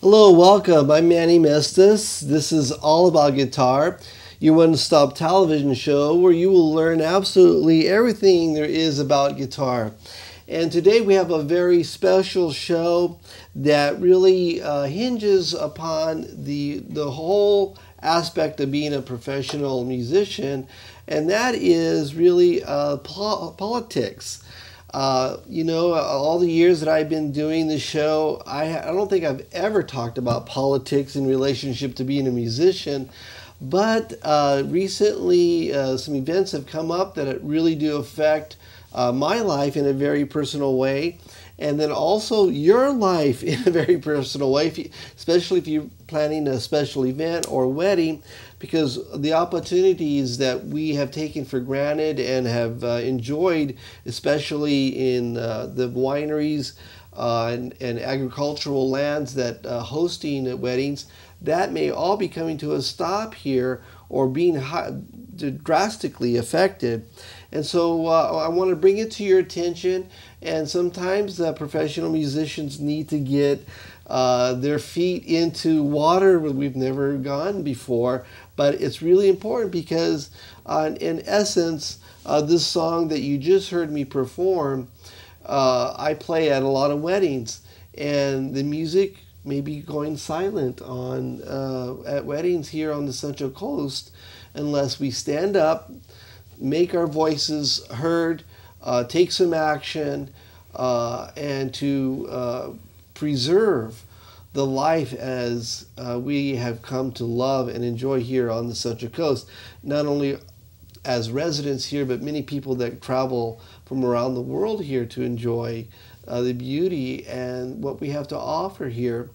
Hello, welcome. I'm Manny Mestas. This is All About Guitar, your one-stop television show where you will learn absolutely everything there is about guitar. And today we have a very special show that really hinges upon the whole aspect of being a professional musician, and that is really politics. All the years that I've been doing the show, I don't think I've ever talked about politics in relationship to being a musician. But recently, some events have come up that really do affect my life in a very personal way, and then also your life in a very personal way, especially if you're planning a special event or wedding, because the opportunities that we have taken for granted and have enjoyed, especially in the wineries and agricultural lands that hosting weddings, that may all be coming to a stop here or being drastically affected. And so I want to bring it to your attention, and sometimes professional musicians need to get their feet into water where we've never gone before, but it's really important because in essence, this song that you just heard me perform, I play at a lot of weddings, and the music may be going silent at weddings here on the Central Coast unless we stand up, make our voices heard, take some action, and to preserve the life as we have come to love and enjoy here on the Central Coast, not only as residents here, but many people that travel from around the world here to enjoy the beauty and what we have to offer here.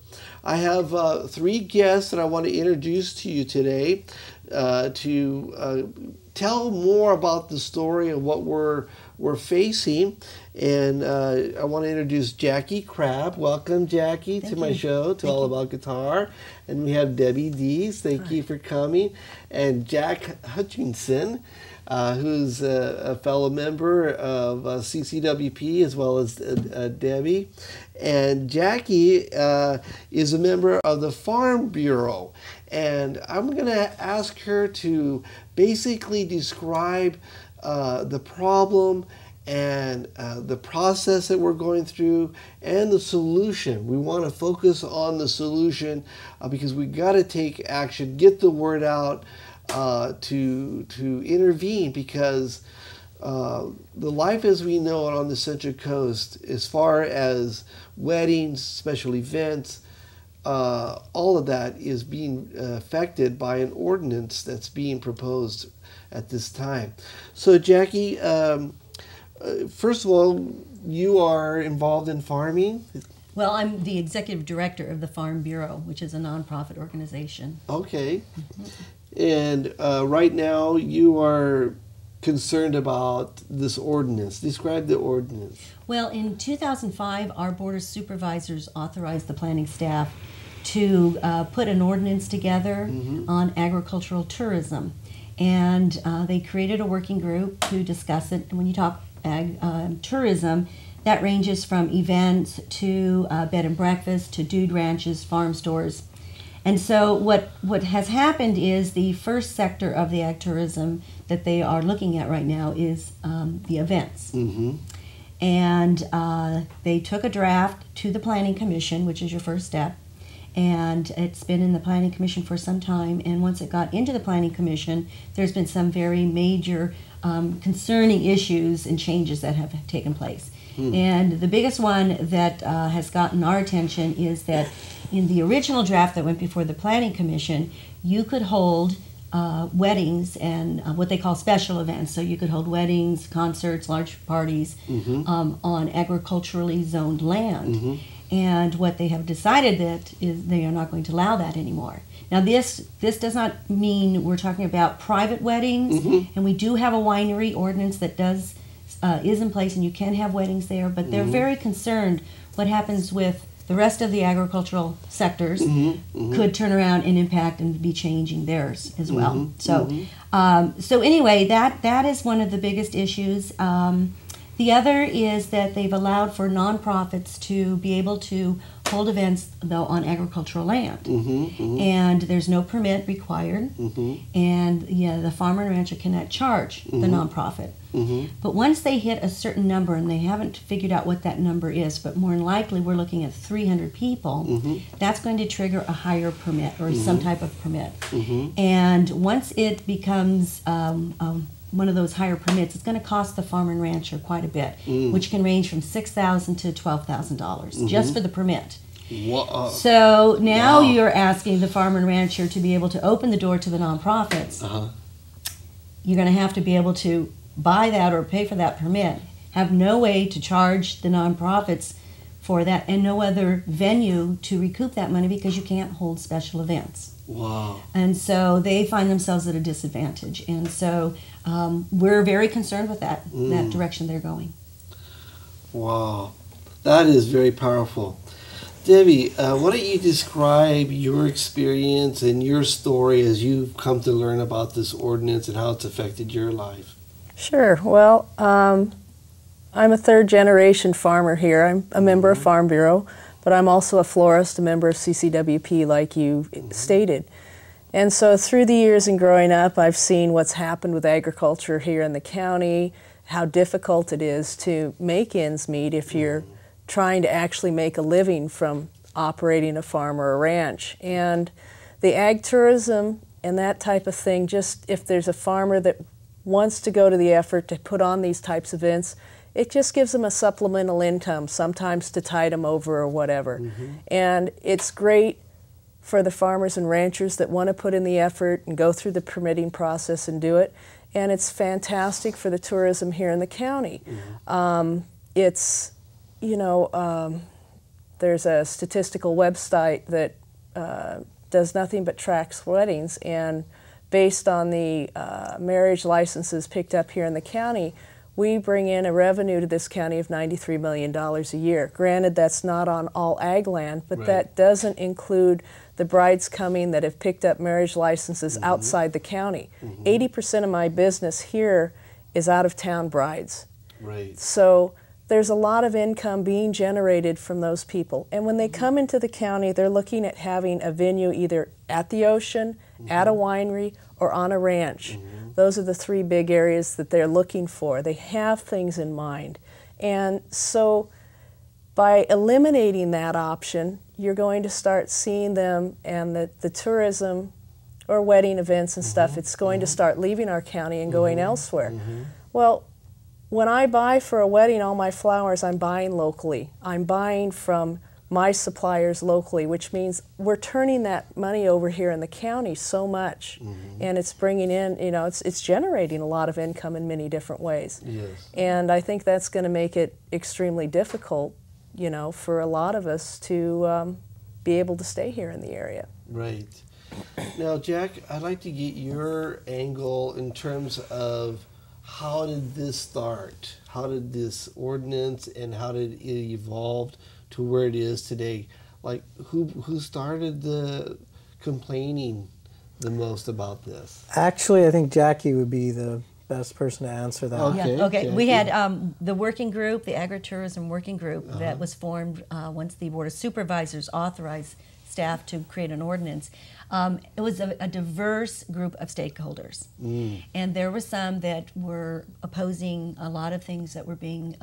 I have three guests that I want to introduce to you today to tell more about the story of what we're facing. And I want to introduce Jackie Crabb. Welcome, Jackie, to my show, to All About Guitar. And we have Deis. Thank you for coming. And Jack Hutchinson, who's a fellow member of CCWP, as well as Debbie. And Jackie is a member of the Farm Bureau. And I'm going to ask her to basically describe the problem and the process that we're going through and the solution. We want to focus on the solution because we got to take action, get the word out to intervene, because the life as we know it on the Central Coast, as far as weddings, special events, all of that is being affected by an ordinance that's being proposed at this time. So Jackie, first of all, you are involved in farming? Well, I'm the executive director of the Farm Bureau, which is a nonprofit organization. Okay. And right now you are concerned about this ordinance. Describe the ordinance. Well, in 2005, our Board of Supervisors authorized the planning staff to put an ordinance together on agricultural tourism. And they created a working group to discuss it. And when you talk tourism, that ranges from events to bed and breakfast to dude ranches, farm stores. And so what has happened is the first sector of the ag tourism that they are looking at right now is the events. And they took a draft to the Planning Commission, which is your first step. And it's been in the Planning Commission for some time. And once it got into the Planning Commission, there's been some very major concerning issues and changes that have taken place. And the biggest one that has gotten our attention is that in the original draft that went before the Planning Commission, you could hold weddings and what they call special events. So you could hold weddings, concerts, large parties on agriculturally zoned land. And what they have decided that is they are not going to allow that anymore. Now this does not mean we're talking about private weddings, and we do have a winery ordinance that is in place, and you can have weddings there, but they're very concerned what happens with the rest of the agricultural sectors could turn around and impact and be changing theirs as well. So anyway, that is one of the biggest issues. The other is that they've allowed for nonprofits to be able to hold events, though, on agricultural land. And there's no permit required. And the farmer and rancher cannot charge the nonprofit. But once they hit a certain number, and they haven't figured out what that number is, but more than likely we're looking at 300 people, that's going to trigger a higher permit or some type of permit. And once it becomes one of those higher permits, it's going to cost the farmer and rancher quite a bit, which can range from $6,000 to $12,000 just for the permit. So now you're asking the farmer and rancher to be able to open the door to the nonprofits. You're going to have to be able to buy that or pay for that permit, have no way to charge the nonprofits for that, and no other venue to recoup that money because you can't hold special events. And so they find themselves at a disadvantage. And so we're very concerned with that direction they're going. Wow, that is very powerful. Debbie, why don't you describe your experience and your story as you've come to learn about this ordinance and how it's affected your life? Sure. Well, I'm a third-generation farmer here. I'm a member of Farm Bureau, but I'm also a florist, a member of CCWP, like you stated. And so through the years and growing up, I've seen what's happened with agriculture here in the county, how difficult it is to make ends meet if you're trying to actually make a living from operating a farm or a ranch. And the ag tourism and that type of thing, just if there's a farmer that wants to go to the effort to put on these types of events, it just gives them a supplemental income, sometimes to tide them over or whatever. And it's great for the farmers and ranchers that want to put in the effort and go through the permitting process and do it. And it's fantastic for the tourism here in the county. It's, you know, there's a statistical website that does nothing but tracks weddings, and based on the marriage licenses picked up here in the county, we bring in a revenue to this county of $93 million a year. Granted, that's not on all ag land, but that doesn't include the brides coming that have picked up marriage licenses outside the county. 80% of my business here is out-of-town brides. So there's a lot of income being generated from those people. And when they come into the county, they're looking at having a venue either at the ocean, at a winery, or on a ranch. Those are the three big areas that they're looking for. They have things in mind. And so by eliminating that option, you're going to start seeing them, and the tourism or wedding events and stuff, it's going to start leaving our county and going elsewhere. Well, when I buy for a wedding all my flowers, I'm buying locally. I'm buying from my suppliers locally, which means we're turning that money over here in the county so much, and it's bringing in, you know, it's generating a lot of income in many different ways. And I think that's going to make it extremely difficult, you know, for a lot of us to be able to stay here in the area. Now, Jack, I'd like to get your angle in terms of how did this start? How did this ordinance and how did it evolve to where it is today? Like, who started the complaining the most about this? Actually, I think Jackie would be the best person to answer that. Okay. We had the working group, the agritourism working group that was formed once the Board of Supervisors authorized staff to create an ordinance. It was a diverse group of stakeholders, and there were some that were opposing a lot of things that were being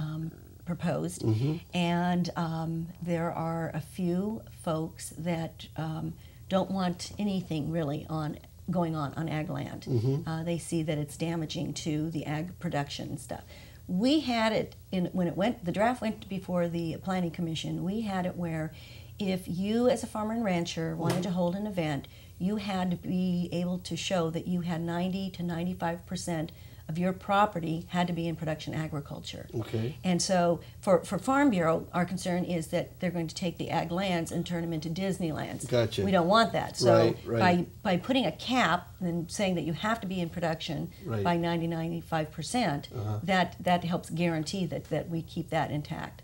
proposed, and there are a few folks that don't want anything really going on ag land. They see that it's damaging to the ag production and stuff. We had it when the draft went before the Planning Commission. We had it where if you as a farmer and rancher wanted to hold an event, you had to be able to show that you had 90 to 95% of your property had to be in production agriculture. And so for Farm Bureau, our concern is that they're going to take the ag lands and turn them into Disneylands. We don't want that. So by putting a cap and saying that you have to be in production by 90, 95%, that helps guarantee that we keep that intact.